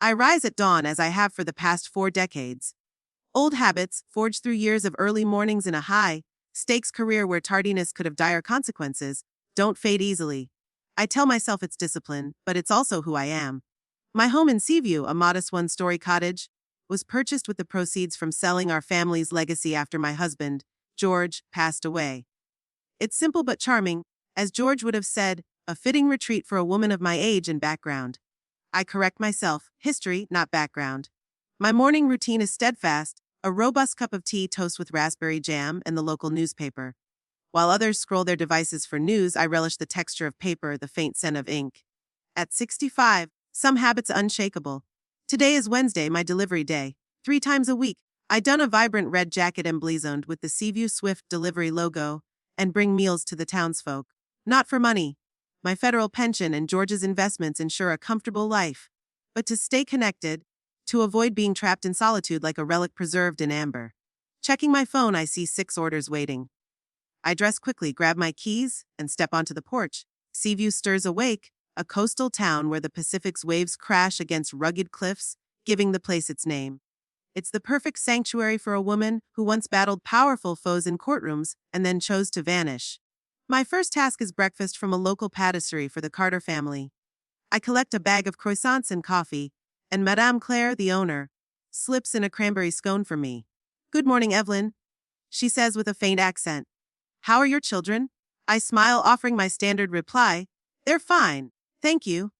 I rise at dawn as I have for the past 4 decades. Old habits, forged through years of early mornings in a high-stakes career where tardiness could have dire consequences, don't fade easily. I tell myself it's discipline, but it's also who I am. My home in Seaview, a modest one-story cottage, was purchased with the proceeds from selling our family's legacy after my husband, George, passed away. It's simple but charming, as George would have said, a fitting retreat for a woman of my age and background. I correct myself, history, not background. My morning routine is steadfast, a robust cup of tea toast with raspberry jam and the local newspaper. While others scroll their devices for news, I relish the texture of paper, the faint scent of ink. At 65, some habits unshakable. Today is Wednesday, my delivery day. 3 times a week, I don a vibrant red jacket emblazoned with the Seaview Swift delivery logo and bring meals to the townsfolk. Not for money. My federal pension and George's investments ensure a comfortable life. But to stay connected, to avoid being trapped in solitude like a relic preserved in amber. Checking my phone, I see 6 orders waiting. I dress quickly, grab my keys, and step onto the porch. Seaview stirs awake, a coastal town where the Pacific's waves crash against rugged cliffs, giving the place its name. It's the perfect sanctuary for a woman who once battled powerful foes in courtrooms and then chose to vanish. My first task is breakfast from a local patisserie for the Carter family. I collect a bag of croissants and coffee, and Madame Claire, the owner, slips in a cranberry scone for me. "Good morning, Evelyn," she says with a faint accent. "How are your children?" I smile, offering my standard reply, "They're fine, thank you."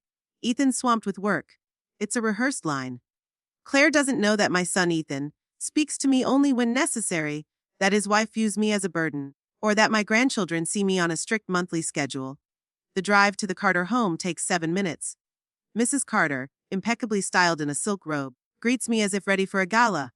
Ethan's swamped with work. It's a rehearsed line. Claire doesn't know that my son Ethan speaks to me only when necessary, that his wife views me as a burden, or that my grandchildren see me on a strict monthly schedule. The drive to the Carter home takes 7 minutes. Mrs. Carter, impeccably styled in a silk robe, greets me as if ready for a gala.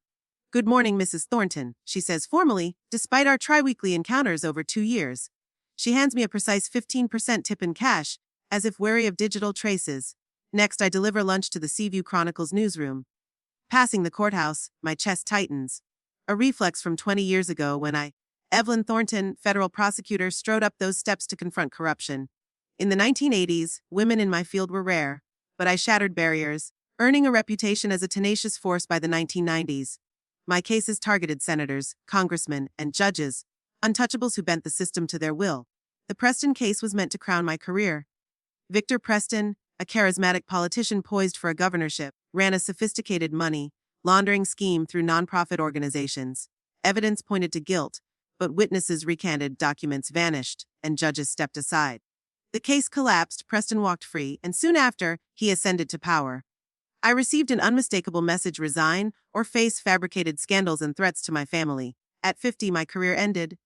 "Good morning, Mrs. Thornton," she says formally, despite our tri-weekly encounters over 2 years. She hands me a precise 15% tip in cash, as if wary of digital traces. Next, I deliver lunch to the Seaview Chronicle's newsroom. Passing the courthouse, my chest tightens. A reflex from 20 years ago when Evelyn Thornton, federal prosecutor, strode up those steps to confront corruption. In the 1980s, women in my field were rare, but I shattered barriers, earning a reputation as a tenacious force by the 1990s. My cases targeted senators, congressmen, and judges, untouchables who bent the system to their will. The Preston case was meant to crown my career. Victor Preston, a charismatic politician poised for a governorship, ran a sophisticated money laundering scheme through nonprofit organizations. Evidence pointed to guilt, but witnesses recanted, documents vanished, and judges stepped aside. The case collapsed, Preston walked free, and soon after, he ascended to power. I received an unmistakable message: resign or face fabricated scandals and threats to my family. At 50, my career ended.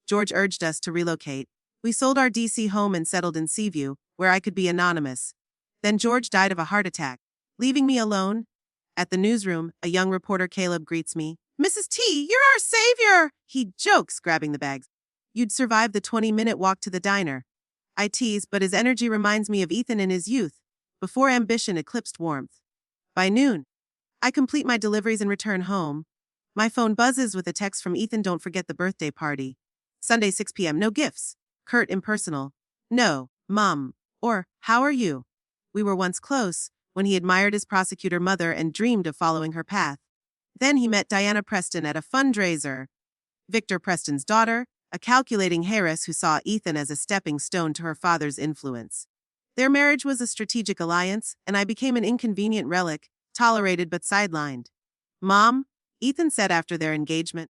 George urged us to relocate. We sold our DC home and settled in Seaview, where I could be anonymous. Then George died of a heart attack, leaving me alone. At the newsroom, a young reporter, Caleb, greets me. "Mrs. T, you're our savior!" he jokes, grabbing the bags. "You'd survive the 20-minute walk to the diner." I tease, but his energy reminds me of Ethan in his youth, before ambition eclipsed warmth. By noon, I complete my deliveries and return home. My phone buzzes with a text from Ethan: "Don't forget the birthday party. Sunday 6 p.m. No gifts. Curt, impersonal. No, Mom." Or, "How are you?" We were once close, when he admired his prosecutor mother and dreamed of following her path. Then he met Diana Preston at a fundraiser. Victor Preston's daughter, a calculating heiress who saw Ethan as a stepping stone to her father's influence. Their marriage was a strategic alliance, and I became an inconvenient relic, tolerated but sidelined. "Mom," Ethan said after their engagement,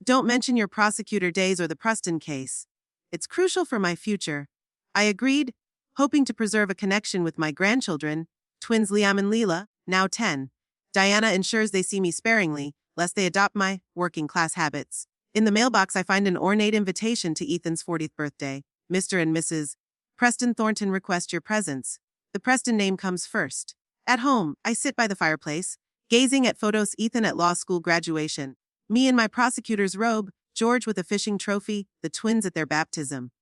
"don't mention your prosecutor days or the Preston case. It's crucial for my future." I agreed, hoping to preserve a connection with my grandchildren, twins Liam and Leela, now 10. Diana ensures they see me sparingly, lest they adopt my working-class habits. In the mailbox, I find an ornate invitation to Ethan's 40th birthday. "Mr. and Mrs. Preston Thornton request your presence." The Preston name comes first. At home, I sit by the fireplace, gazing at photos: Ethan at law school graduation, me in my prosecutor's robe, George with a fishing trophy, the twins at their baptism.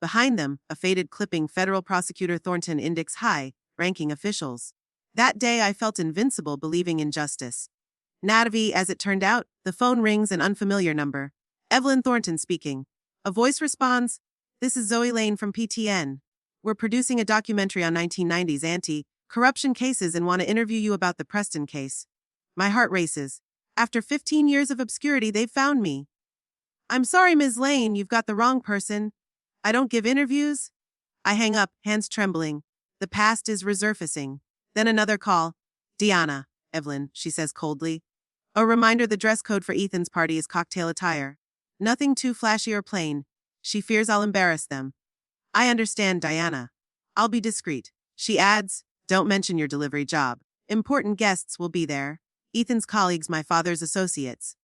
Behind them, a faded clipping: Federal Prosecutor Thornton index high-ranking officials. That day I felt invincible, believing in justice. Natavi, as it turned out, the phone rings, an unfamiliar number. "Evelyn Thornton speaking." A voice responds, "This is Zoe Lane from PTN. We're producing a documentary on 1990s corruption cases and want to interview you about the Preston case. My heart races. After 15 years of obscurity, they've found me. I'm sorry, Ms. Lane, you've got the wrong person. I don't give interviews. I hang up, hands trembling. The past is resurfacing. Then another call. Deanna, Evelyn, she says coldly. A reminder the dress code for Ethan's party is cocktail attire. Nothing too flashy or plain. She fears I'll embarrass them. I understand, Diana. I'll be discreet. She adds, don't mention your delivery job. Important guests will be there. Ethan's colleagues, my father's associates.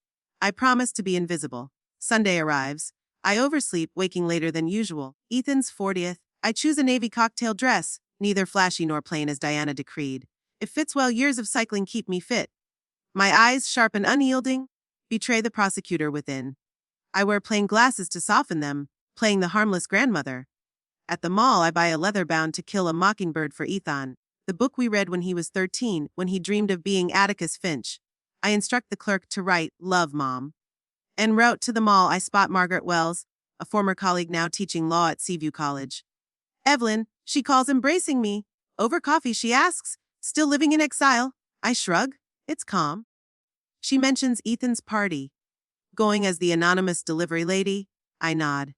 I promise to be invisible. Sunday arrives. I oversleep, waking later than usual. Ethan's 40th. I choose a navy cocktail dress, neither flashy nor plain as Diana decreed. It fits well, years of cycling keep me fit. My eyes, sharp and unyielding, betray the prosecutor within. I wear plain glasses to soften them, playing the harmless grandmother. At the mall, I buy a leather-bound To Kill a Mockingbird for Ethan, the book we read when he was 13, when he dreamed of being Atticus Finch. I instruct the clerk to write, Love, Mom. En route to the mall, I spot Margaret Wells, a former colleague now teaching law at Seaview College. Evelyn, she calls, embracing me. Over coffee, she asks, still living in exile? I shrug. It's calm. She mentions Ethan's party. Going as the anonymous delivery lady, I nod.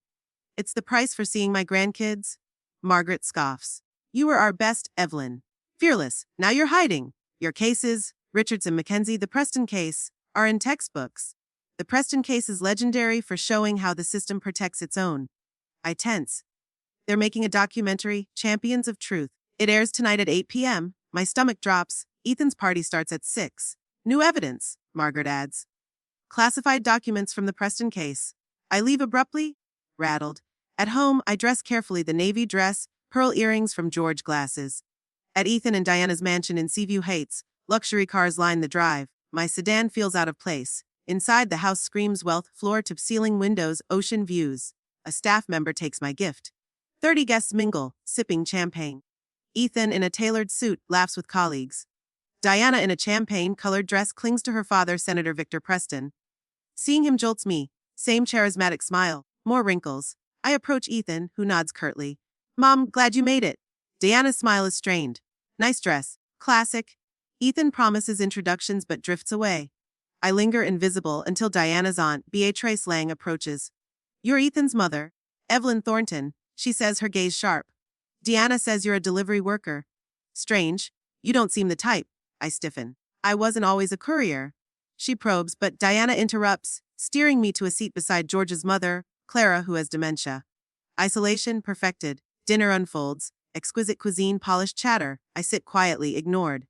It's the price for seeing my grandkids? Margaret scoffs. You were our best, Evelyn. Fearless, now you're hiding. Your cases, Richards and Mackenzie, the Preston case, are in textbooks. The Preston case is legendary for showing how the system protects its own. I tense. They're making a documentary, Champions of Truth. It airs tonight at 8 p.m. My stomach drops. Ethan's party starts at 6. New evidence, Margaret adds. Classified documents from the Preston case. I leave abruptly, rattled. At home, I dress carefully, the navy dress, pearl earrings from George glasses. At Ethan and Diana's mansion in Seaview Heights, luxury cars line the drive. My sedan feels out of place. Inside, the house screams wealth, floor-to-ceiling windows, ocean views. A staff member takes my gift. 30 guests mingle, sipping champagne. Ethan, in a tailored suit, laughs with colleagues. Diana, in a champagne-colored dress, clings to her father, Senator Victor Preston. Seeing him jolts me. Same charismatic smile. More wrinkles. I approach Ethan, who nods curtly. Mom, glad you made it. Diana's smile is strained. Nice dress. Classic. Ethan promises introductions but drifts away. I linger invisible until Diana's aunt, Beatrice Lang, approaches. You're Ethan's mother. Evelyn Thornton, she says, her gaze sharp. Diana says you're a delivery worker. Strange. You don't seem the type. I stiffen. I wasn't always a courier. She probes, but Diana interrupts, steering me to a seat beside George's mother, Clara, who has dementia. Isolation perfected. Dinner unfolds. Exquisite cuisine, polished chatter. I sit quietly, ignored.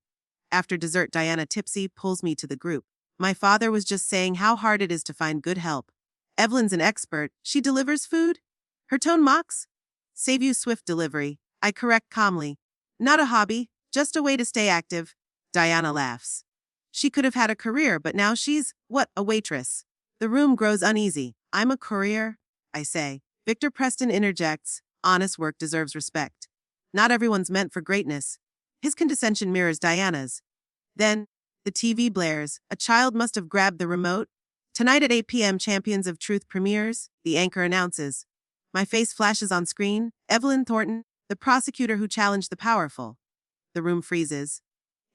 After dessert, Diana, tipsy, pulls me to the group. My father was just saying how hard it is to find good help. Evelyn's an expert. She delivers food? Her tone mocks. Save you swift delivery. I correct calmly. Not a hobby, just a way to stay active. Diana laughs. She could have had a career, but now she's, a waitress. The room grows uneasy. I'm a courier, I say. Victor Preston interjects. Honest work deserves respect. Not everyone's meant for greatness. His condescension mirrors Diana's. Then, the TV blares. A child must have grabbed the remote. Tonight at 8 p.m. Champions of Truth premieres, the anchor announces. My face flashes on screen. Evelyn Thornton, the prosecutor who challenged the powerful. The room freezes.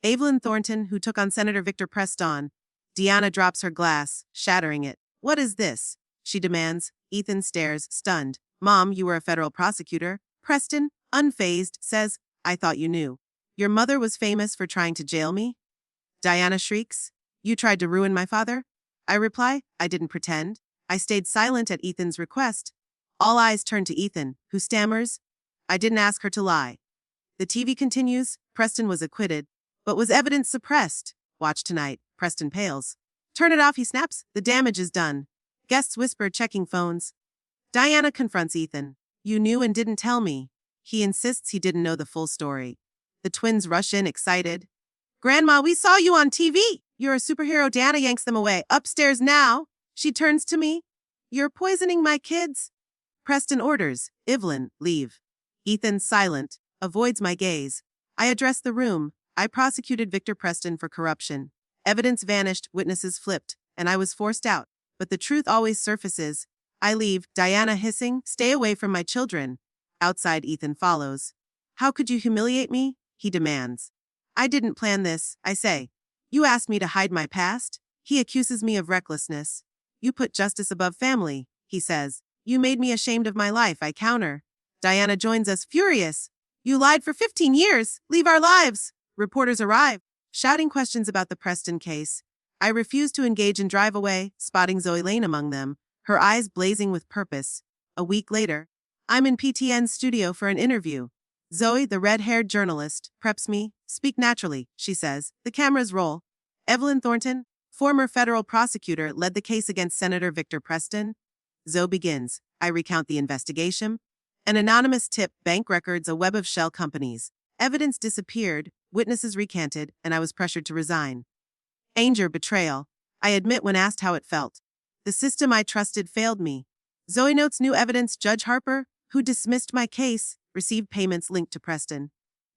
Evelyn Thornton, who took on Senator Victor Preston. Diana drops her glass, shattering it. What is this? She demands. Ethan stares, stunned. Mom, you were a federal prosecutor. Preston, unfazed, says, I thought you knew. Your mother was famous for trying to jail me? Diana shrieks. You tried to ruin my father? I reply, I didn't pretend. I stayed silent at Ethan's request. All eyes turn to Ethan, who stammers. I didn't ask her to lie. The TV continues. Preston was acquitted. But was evidence suppressed? Watch tonight. Preston pales. Turn it off, he snaps. The damage is done. Guests whisper, checking phones. Diana confronts Ethan. You knew and didn't tell me. He insists he didn't know the full story. The twins rush in, excited. Grandma, we saw you on TV. You're a superhero. Diana yanks them away. Upstairs now. She turns to me. You're poisoning my kids. Preston orders. Evelyn, leave. Ethan, silent, avoids my gaze. I address the room. I prosecuted Victor Preston for corruption. Evidence vanished, witnesses flipped, and I was forced out. But the truth always surfaces. I leave, Diana hissing, stay away from my children. Outside, Ethan follows. How could you humiliate me? He demands. I didn't plan this, I say. You asked me to hide my past? He accuses me of recklessness. You put justice above family, he says. You made me ashamed of my life, I counter. Diana joins us, furious. You lied for 15 years. Leave our lives. Reporters arrive, shouting questions about the Preston case. I refuse to engage and drive away, spotting Zoe Lane among them, her eyes blazing with purpose. A week later, I'm in PTN's studio for an interview. Zoe, the red-haired journalist, preps me. Speak naturally, she says. The cameras roll. Evelyn Thornton, former federal prosecutor, led the case against Senator Victor Preston. Zoe begins. I recount the investigation. An anonymous tip, bank records, a web of shell companies. Evidence disappeared, witnesses recanted, and I was pressured to resign. Anger, betrayal. I admit when asked how it felt. The system I trusted failed me. Zoe notes new evidence. Judge Harper, who dismissed my case, received payments linked to Preston.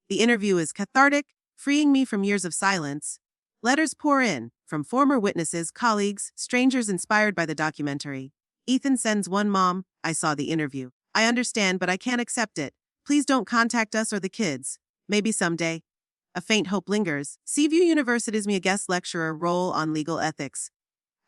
The interview is cathartic, freeing me from years of silence. Letters pour in, from former witnesses, colleagues, strangers inspired by the documentary. Ethan sends one. Mom, I saw the interview. I understand, but I can't accept it. Please don't contact us or the kids. Maybe someday. A faint hope lingers. Seaview University's me a guest lecturer role on legal ethics.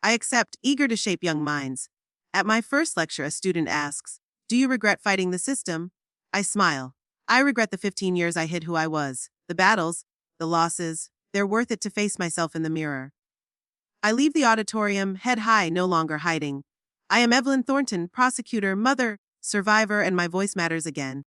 I accept, eager to shape young minds. At my first lecture, a student asks, do you regret fighting the system? I smile. I regret the 15 years I hid who I was. The battles, the losses, they're worth it to face myself in the mirror. I leave the auditorium, head high, no longer hiding. I am Evelyn Thornton, prosecutor, mother, survivor, and my voice matters again.